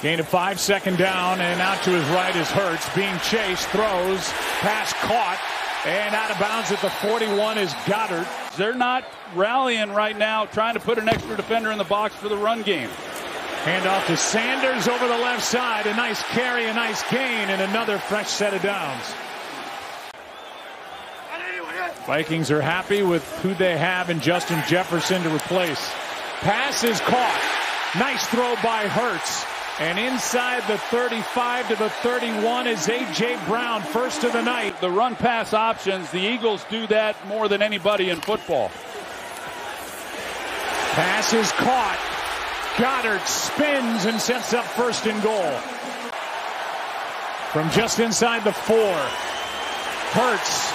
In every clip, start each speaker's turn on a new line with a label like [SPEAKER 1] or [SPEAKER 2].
[SPEAKER 1] Gain of 5, second down, and out to his right is Hurts. Being chased, throws, pass caught, and out of bounds at the 41 is Goddard.
[SPEAKER 2] They're not rallying right now, trying to put an extra defender in the box for the run game.
[SPEAKER 1] Handoff to Sanders over the left side. A nice carry, a nice gain, and another fresh set of downs. Vikings are happy with who they have in Justin Jefferson to replace. Pass is caught. Nice throw by Hurts. And inside the 35 to the 31 is A.J. Brown, first of the night.
[SPEAKER 2] The run-pass options, the Eagles do that more than anybody in football.
[SPEAKER 1] Pass is caught. Goddard spins and sets up first and goal. From just inside the 4. Hurts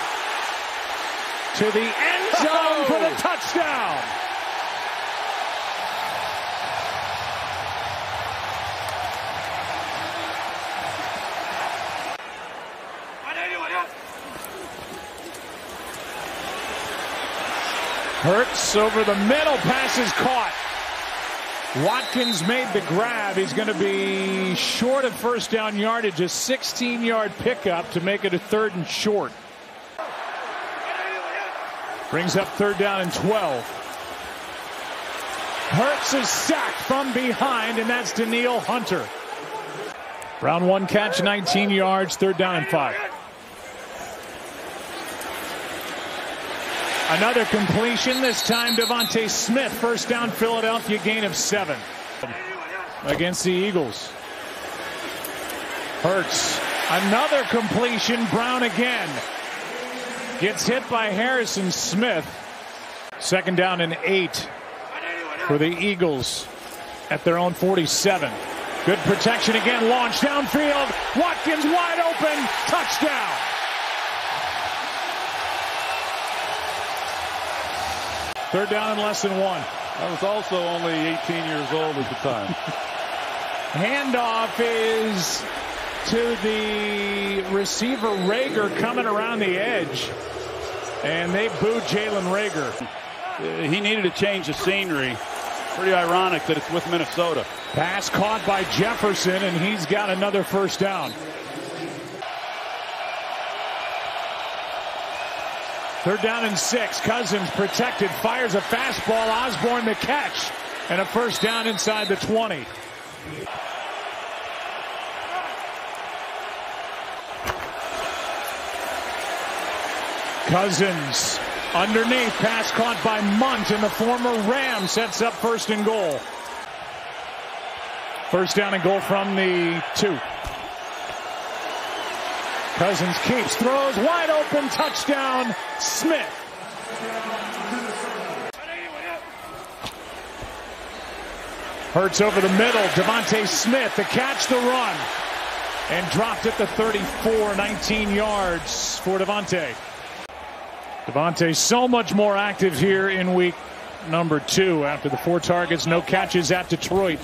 [SPEAKER 1] to the end zone for the touchdown. Hurts over the middle, pass is caught. Watkins made the grab. He's going to be short of first down yardage. A 16-yard pickup to make it a 3rd and short. Brings up 3rd down and 12. Hurts is sacked from behind, and that's Danielle Hunter. Round 1 catch, 19 yards, 3rd down and 5. Another completion, this time Devontae Smith. First down Philadelphia, gain of 7 against the Eagles. Hurts, another completion, Brown again. Gets hit by Harrison Smith. 2nd down and 8 for the Eagles at their own 47. Good protection again, launched downfield. Watkins wide open, touchdown. Third down and less than 1.
[SPEAKER 2] I was also only 18 years old at the time.
[SPEAKER 1] Handoff is to the receiver Rager coming around the edge. And they booed Jalen Rager.
[SPEAKER 2] He needed to change the scenery. Pretty ironic that it's with Minnesota.
[SPEAKER 1] Pass caught by Jefferson, and he's got another first down. 3rd down and 6. Cousins protected, fires a fastball. Osborne the catch, and a first down inside the 20. Cousins underneath, pass caught by Munt, and the former Ram sets up 1st and goal. First down and goal from the 2. Cousins keeps, throws, wide open, touchdown, Smith. Hurts over the middle, Devontae Smith to catch the run. And dropped at the 34, 19 yards for Devontae. Devontae so much more active here in week number 2 after the 4 targets, no catches at Detroit.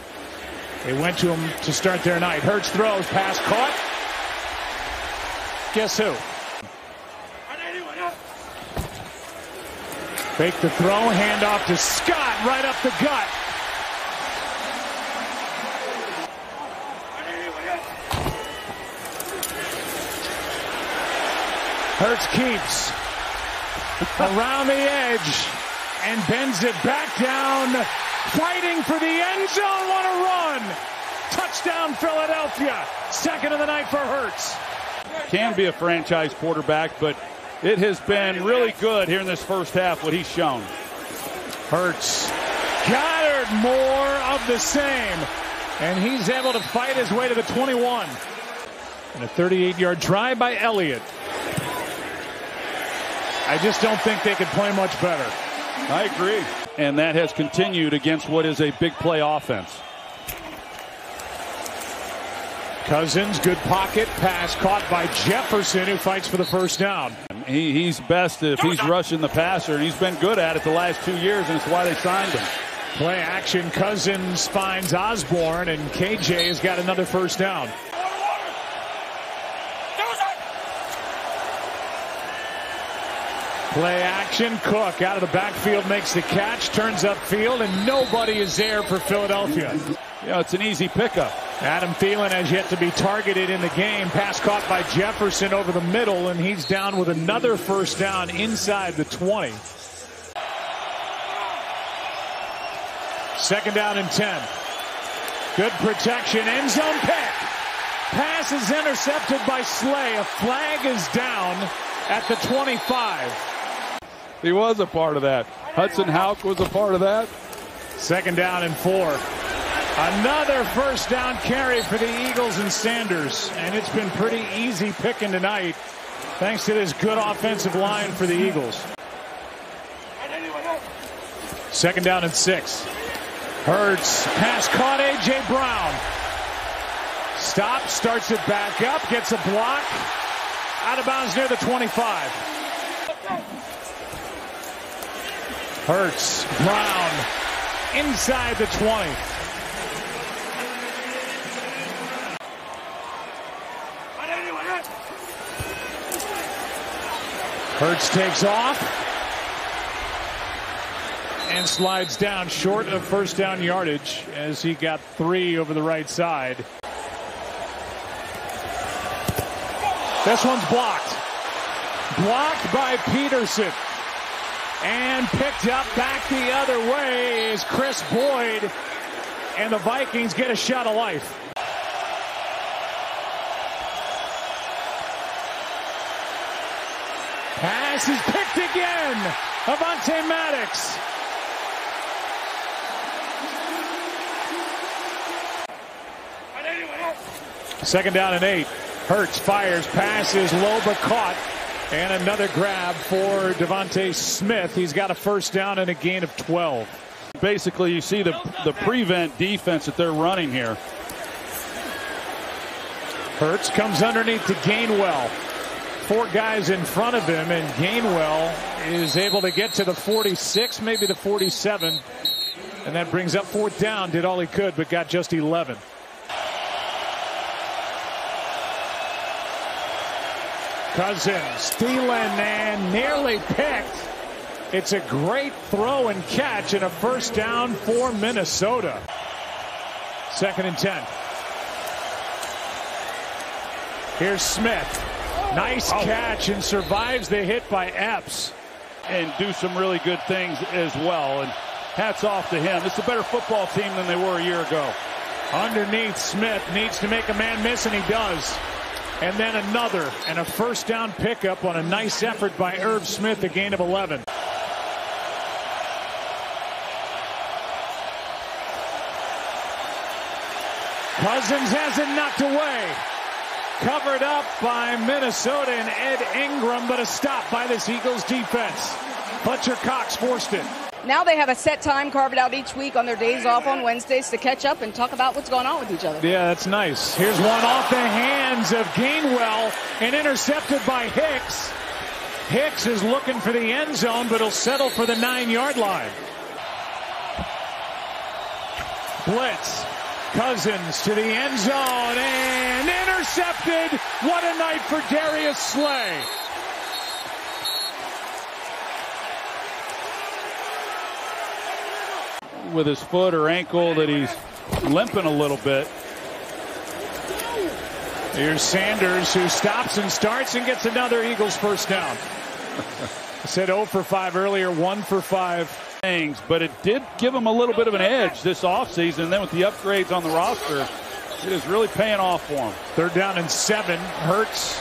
[SPEAKER 1] They went to him to start their night. Hurts throws, pass caught. Guess who? Fake the throw, handoff to Scott, right up the gut. Hurts keeps around the edge and bends it back down, fighting for the end zone. What a run! Touchdown Philadelphia. 2nd of the night for Hurts.
[SPEAKER 2] Can be a franchise quarterback, but it has been really good here in this first half, what he's shown.
[SPEAKER 1] Hurts. Goddard, more of the same. And he's able to fight his way to the 21. And a 38-yard try by Elliott. I just don't think they could play much better.
[SPEAKER 2] I agree. And that has continued against what is a big play offense.
[SPEAKER 1] Cousins, good pocket, pass caught by Jefferson, who fights for the first down.
[SPEAKER 2] He's best if he's rushing the passer, and he's been good at it the last 2 years, and it's why they signed him.
[SPEAKER 1] Play action, Cousins finds Osborne, and KJ has got another first down. Play action, Cook out of the backfield makes the catch, turns upfield, and nobody is there for Philadelphia.
[SPEAKER 2] You know, it's an easy pickup.
[SPEAKER 1] Adam Thielen has yet to be targeted in the game. Pass caught by Jefferson over the middle, and he's down with another first down inside the 20. Second down and 10. Good protection, end zone pick. Pass is intercepted by Slay. A flag is down at the 25.
[SPEAKER 2] He was a part of that. Hudson Houck was a part of that.
[SPEAKER 1] Second down and 4. Another first down carry for the Eagles and Sanders. And it's been pretty easy picking tonight thanks to this good offensive line for the Eagles. Second down and 6. Hurts, pass caught, A.J. Brown. Stops, starts it back up, gets a block. Out of bounds near the 25. Hurts, Brown, inside the 20. Hurts takes off and slides down short of first down yardage as he got 3 over the right side. This one's blocked. Blocked by Peterson. And picked up back the other way is Chris Boyd. And the Vikings get a shot of life. Pass is picked again. Avonte Maddox. Second down and 8. Hurts fires, passes, low but caught. And another grab for Devontae Smith. He's got a first down and a gain of 12.
[SPEAKER 2] Basically, you see the prevent defense that they're running here.
[SPEAKER 1] Hurts comes underneath to Gainwell. 4 guys in front of him, and Gainwell is able to get to the 46, maybe the 47. And that brings up fourth down. Did all he could, but got just 11. Cousins, Thielen, and nearly picked. It's a great throw and catch and a first down for Minnesota. Second and 10. Here's Smith. Nice catch and survives the hit by Epps.
[SPEAKER 2] And do some really good things as well. And hats off to him. It's a better football team than they were a year ago.
[SPEAKER 1] Underneath, Smith needs to make a man miss, and he does. And then another, and a first down pickup on a nice effort by Irv Smith, a gain of 11. Cousins has it knocked away. Covered up by Minnesota and Ed Ingram, but a stop by this Eagles defense. Fletcher Cox forced it.
[SPEAKER 3] Now they have a set time carved out each week on their days off on Wednesdays to catch up and talk about what's going on with each other.
[SPEAKER 1] Yeah, that's nice. Here's one off the hands of Gainwell and intercepted by Hicks. Hicks is looking for the end zone, but he'll settle for the 9-yard line. Blitz. Cousins to the end zone and intercepted. What a night for Darius Slay.
[SPEAKER 2] With his foot or ankle that he's limping a little bit.
[SPEAKER 1] Here's Sanders, who stops and starts and gets another Eagles first down. I said 0 for 5 earlier, 1 for 5.
[SPEAKER 2] But it did give him a little bit of an edge this offseason. And then with the upgrades on the roster, it is really paying off for him.
[SPEAKER 1] Third down and 7. Hurts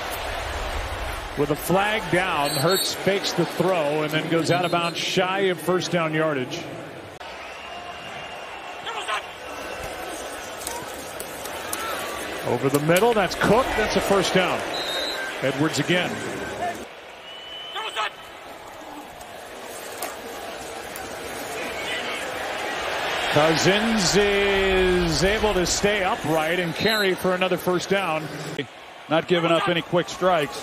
[SPEAKER 1] with a flag down. Hurts fakes the throw and then goes out of bounds shy of first down yardage. Over the middle, that's Cook. That's a first down. Edwards again. Cousins is able to stay upright and carry for another first down.
[SPEAKER 2] Not giving up any quick strikes.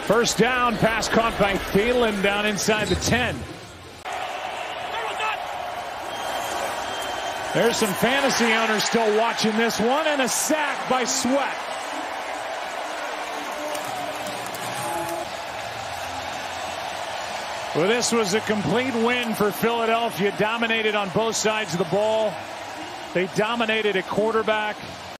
[SPEAKER 1] First down, pass caught by Thielen down inside the 10. There's some fantasy owners still watching this one, and a sack by Sweat. Well, this was a complete win for Philadelphia. Dominated on both sides of the ball. They dominated at quarterback.